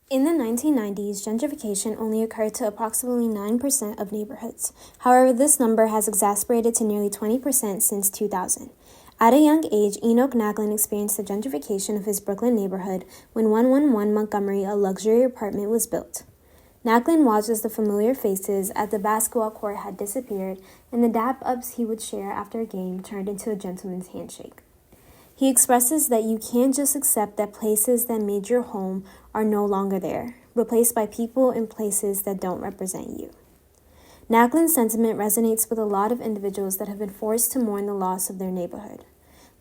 In the 1990s, gentrification only occurred to approximately 9% of neighborhoods. However, this number has exacerbated to nearly 20% since 2000. At a young age, Enoch Naglin experienced the gentrification of his Brooklyn neighborhood when 111 Montgomery, a luxury apartment, was built. Naglin watched as the familiar faces at the basketball court had disappeared, and the dap-ups he would share after a game turned into a gentleman's handshake. He expresses that you can't just accept that places that made your home are no longer there, replaced by people and places that don't represent you. Naglin's sentiment resonates with a lot of individuals that have been forced to mourn the loss of their neighborhood.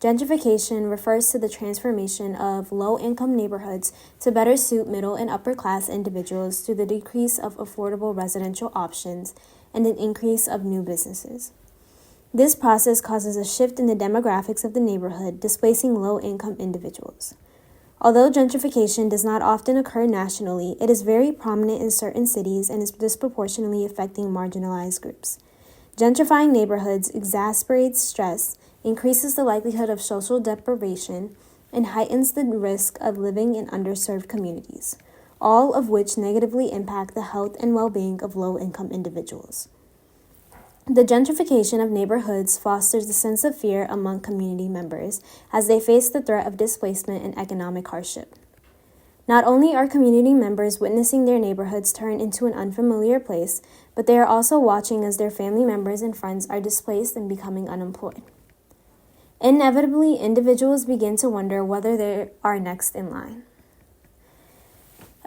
Gentrification refers to the transformation of low-income neighborhoods to better suit middle and upper-class individuals through the decrease of affordable residential options and an increase of new businesses. This process causes a shift in the demographics of the neighborhood, displacing low-income individuals. Although gentrification does not often occur nationally, it is very prominent in certain cities and is disproportionately affecting marginalized groups. Gentrifying neighborhoods exacerbates stress, increases the likelihood of social deprivation, and heightens the risk of living in underserved communities, all of which negatively impact the health and well-being of low-income individuals. The gentrification of neighborhoods fosters a sense of fear among community members as they face the threat of displacement and economic hardship. Not only are community members witnessing their neighborhoods turn into an unfamiliar place, but they are also watching as their family members and friends are displaced and becoming unemployed. Inevitably, individuals begin to wonder whether they are next in line.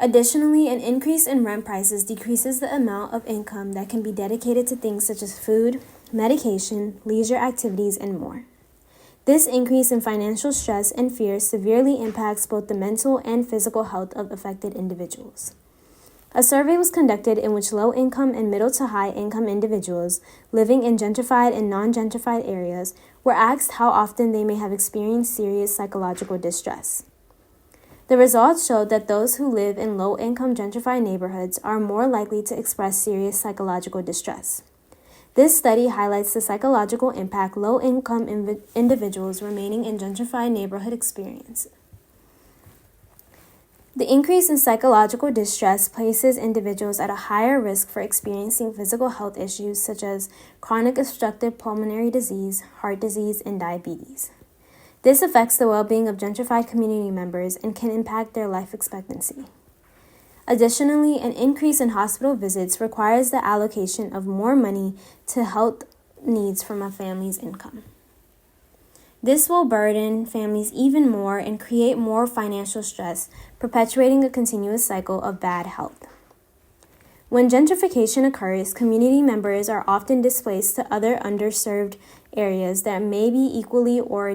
Additionally, an increase in rent prices decreases the amount of income that can be dedicated to things such as food, medication, leisure activities, and more. This increase in financial stress and fear severely impacts both the mental and physical health of affected individuals. A survey was conducted in which low-income and middle to high-income individuals living in gentrified and non-gentrified areas were asked how often they may have experienced serious psychological distress. The results showed that those who live in low-income gentrified neighborhoods are more likely to express serious psychological distress. This study highlights the psychological impact low-income individuals remaining in gentrified neighborhood experience. The increase in psychological distress places individuals at a higher risk for experiencing physical health issues such as chronic obstructive pulmonary disease, heart disease, and diabetes. This affects the well-being of gentrified community members and can impact their life expectancy. Additionally, an increase in hospital visits requires the allocation of more money to health needs from a family's income. This will burden families even more and create more financial stress, perpetuating a continuous cycle of bad health. When gentrification occurs, community members are often displaced to other underserved areas that may be equally or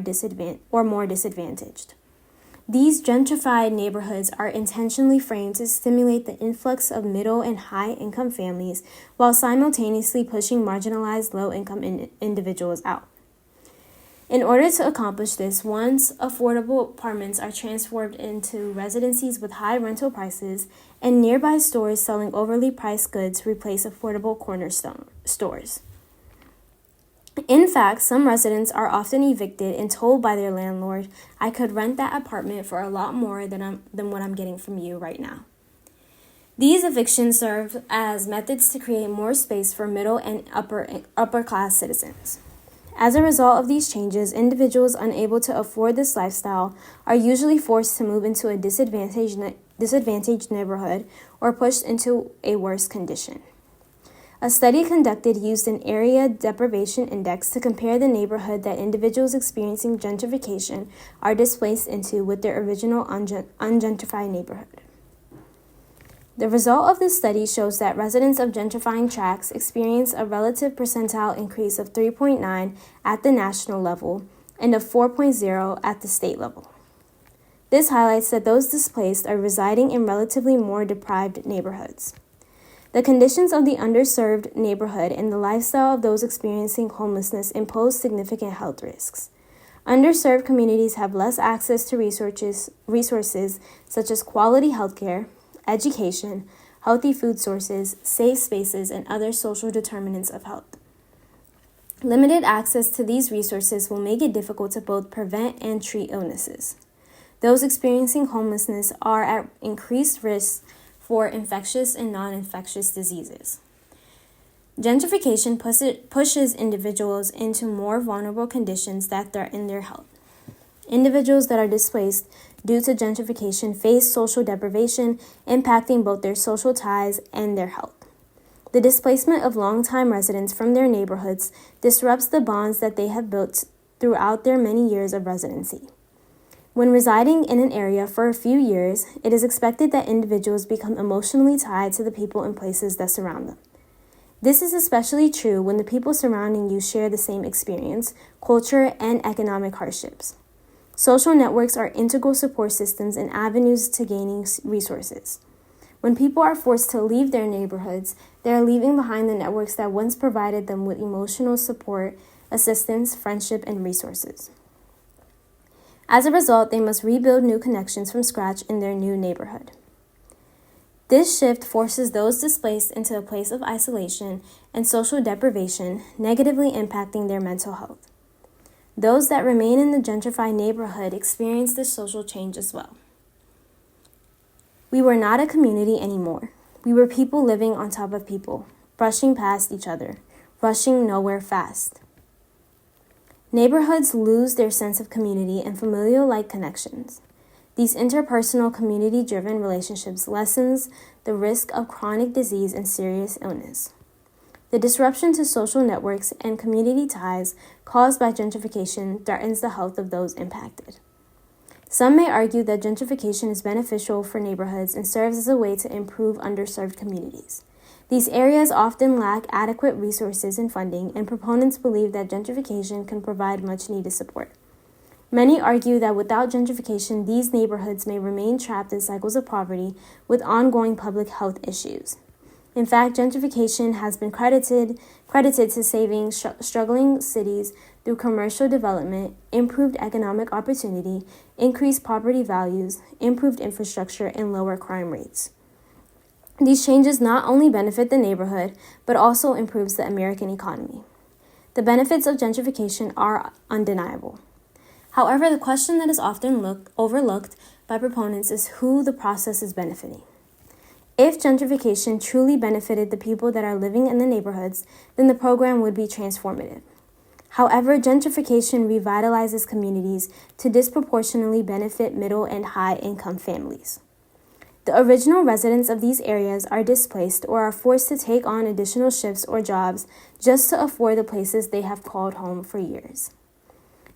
more disadvantaged. These gentrified neighborhoods are intentionally framed to stimulate the influx of middle and high-income families while simultaneously pushing marginalized low-income individuals out. In order to accomplish this, once affordable apartments are transformed into residencies with high rental prices, and nearby stores selling overly priced goods replace affordable corner stores. In fact, some residents are often evicted and told by their landlord, "I could rent that apartment for a lot more than what I'm getting from you right now." These evictions serve as methods to create more space for middle and upper class citizens. As a result of these changes, individuals unable to afford this lifestyle are usually forced to move into a disadvantaged neighborhood or pushed into a worse condition. A study conducted used an area deprivation index to compare the neighborhood that individuals experiencing gentrification are displaced into with their original ungentrified neighborhood. The result of this study shows that residents of gentrifying tracts experience a relative percentile increase of 3.9 at the national level and of 4.0 at the state level. This highlights that those displaced are residing in relatively more deprived neighborhoods. The conditions of the underserved neighborhood and the lifestyle of those experiencing homelessness impose significant health risks. Underserved communities have less access to resources such as quality healthcare, education, healthy food sources, safe spaces, and other social determinants of health. Limited access to these resources will make it difficult to both prevent and treat illnesses. those experiencing homelessness are at increased risk for infectious and non-infectious diseases. Gentrification pushes individuals into more vulnerable conditions that threaten their health. Individuals that are displaced due to gentrification face social deprivation, impacting both their social ties and their health. The displacement of longtime residents from their neighborhoods disrupts the bonds that they have built throughout their many years of residency. When residing in an area for a few years, it is expected that individuals become emotionally tied to the people and places that surround them. This is especially true when the people surrounding you share the same experience, culture, and economic hardships. Social networks are integral support systems and avenues to gaining resources. When people are forced to leave their neighborhoods, they are leaving behind the networks that once provided them with emotional support, assistance, friendship, and resources. As a result, they must rebuild new connections from scratch in their new neighborhood. This shift forces those displaced into a place of isolation and social deprivation, negatively impacting their mental health. Those that remain in the gentrified neighborhood experience this social change as well. We were not a community anymore. We were people living on top of people, brushing past each other, rushing nowhere fast. Neighborhoods lose their sense of community and familial-like connections. These interpersonal, community-driven relationships lessens the risk of chronic disease and serious illness. The disruption to social networks and community ties caused by gentrification threatens the health of those impacted. Some may argue that gentrification is beneficial for neighborhoods and serves as a way to improve underserved communities. These areas often lack adequate resources and funding, and proponents believe that gentrification can provide much-needed support. Many argue that without gentrification, these neighborhoods may remain trapped in cycles of poverty with ongoing public health issues. In fact, gentrification has been credited to saving struggling cities through commercial development, improved economic opportunity, increased property values, improved infrastructure, and lower crime rates. These changes not only benefit the neighborhood, but also improves the American economy. The benefits of gentrification are undeniable. However, the question that is often overlooked by proponents is who the process is benefiting. If gentrification truly benefited the people that are living in the neighborhoods, then the program would be transformative. However, gentrification revitalizes communities to disproportionately benefit middle and high-income families. The original residents of these areas are displaced or are forced to take on additional shifts or jobs just to afford the places they have called home for years.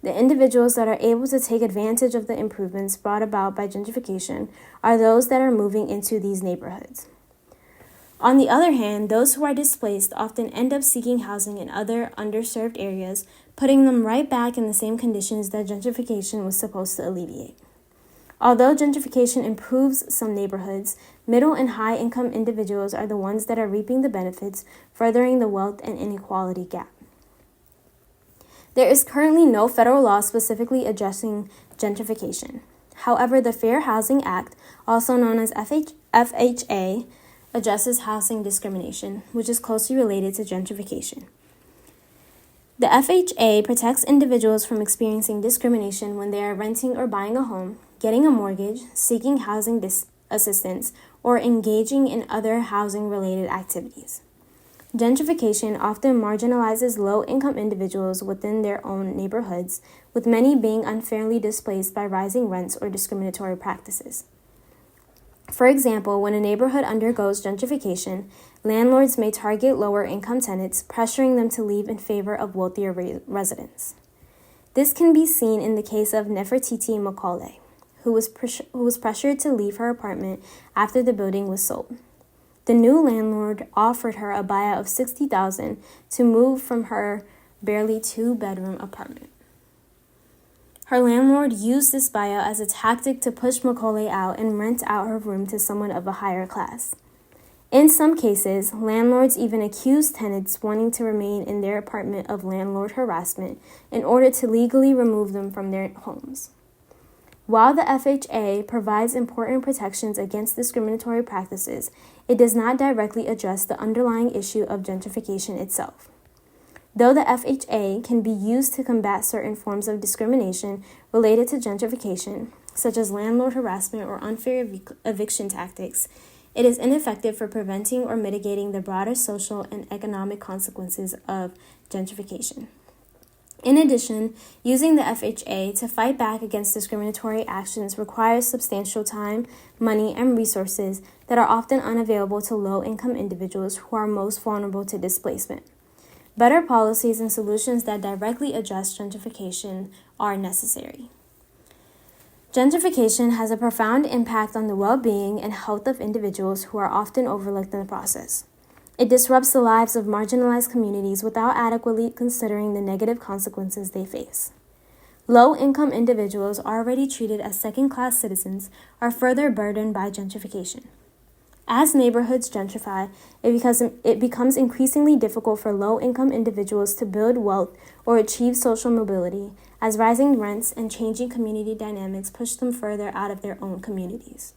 The individuals that are able to take advantage of the improvements brought about by gentrification are those that are moving into these neighborhoods. On the other hand, those who are displaced often end up seeking housing in other underserved areas, putting them right back in the same conditions that gentrification was supposed to alleviate. Although gentrification improves some neighborhoods, middle and high-income individuals are the ones that are reaping the benefits, furthering the wealth and inequality gap. There is currently no federal law specifically addressing gentrification. However, the Fair Housing Act, also known as FHA, addresses housing discrimination, which is closely related to gentrification. The FHA protects individuals from experiencing discrimination when they are renting or buying a home, getting a mortgage, seeking housing assistance, or engaging in other housing-related activities. Gentrification often marginalizes low-income individuals within their own neighborhoods, with many being unfairly displaced by rising rents or discriminatory practices. For example, when a neighborhood undergoes gentrification, landlords may target lower-income tenants, pressuring them to leave in favor of wealthier residents. This can be seen in the case of Nefertiti Macaulay, who was pressured to leave her apartment after the building was sold. The new landlord offered her a buyout of $60,000 to move from her barely two-bedroom apartment. Her landlord used this buyout as a tactic to push Macaulay out and rent out her room to someone of a higher class. In some cases, landlords even accused tenants wanting to remain in their apartment of landlord harassment in order to legally remove them from their homes. While the FHA provides important protections against discriminatory practices, it does not directly address the underlying issue of gentrification itself. Though the FHA can be used to combat certain forms of discrimination related to gentrification, such as landlord harassment or unfair eviction tactics, it is ineffective for preventing or mitigating the broader social and economic consequences of gentrification. In addition, using the FHA to fight back against discriminatory actions requires substantial time, money, and resources that are often unavailable to low-income individuals who are most vulnerable to displacement. Better policies and solutions that directly address gentrification are necessary. Gentrification has a profound impact on the well-being and health of individuals who are often overlooked in the process. It disrupts the lives of marginalized communities without adequately considering the negative consequences they face. Low-income individuals already treated as second-class citizens are further burdened by gentrification. As neighborhoods gentrify, it becomes increasingly difficult for low-income individuals to build wealth or achieve social mobility, as rising rents and changing community dynamics push them further out of their own communities.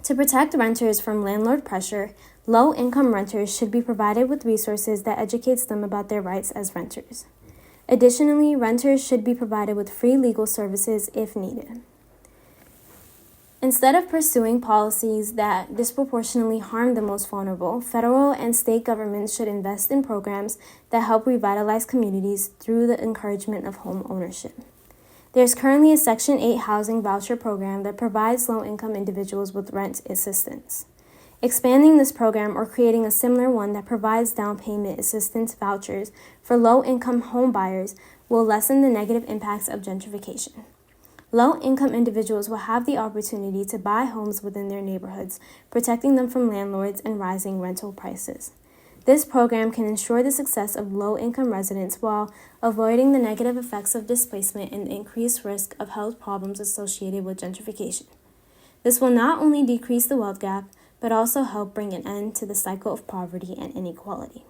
To protect renters from landlord pressure, low-income renters should be provided with resources that educates them about their rights as renters. Additionally, renters should be provided with free legal services if needed. Instead of pursuing policies that disproportionately harm the most vulnerable, federal and state governments should invest in programs that help revitalize communities through the encouragement of home ownership. There is currently a Section 8 housing voucher program that provides low-income individuals with rent assistance. Expanding this program or creating a similar one that provides down payment assistance vouchers for low-income home buyers will lessen the negative impacts of gentrification. Low-income individuals will have the opportunity to buy homes within their neighborhoods, protecting them from landlords and rising rental prices. This program can ensure the success of low-income residents while avoiding the negative effects of displacement and the increased risk of health problems associated with gentrification. This will not only decrease the wealth gap, but also help bring an end to the cycle of poverty and inequality.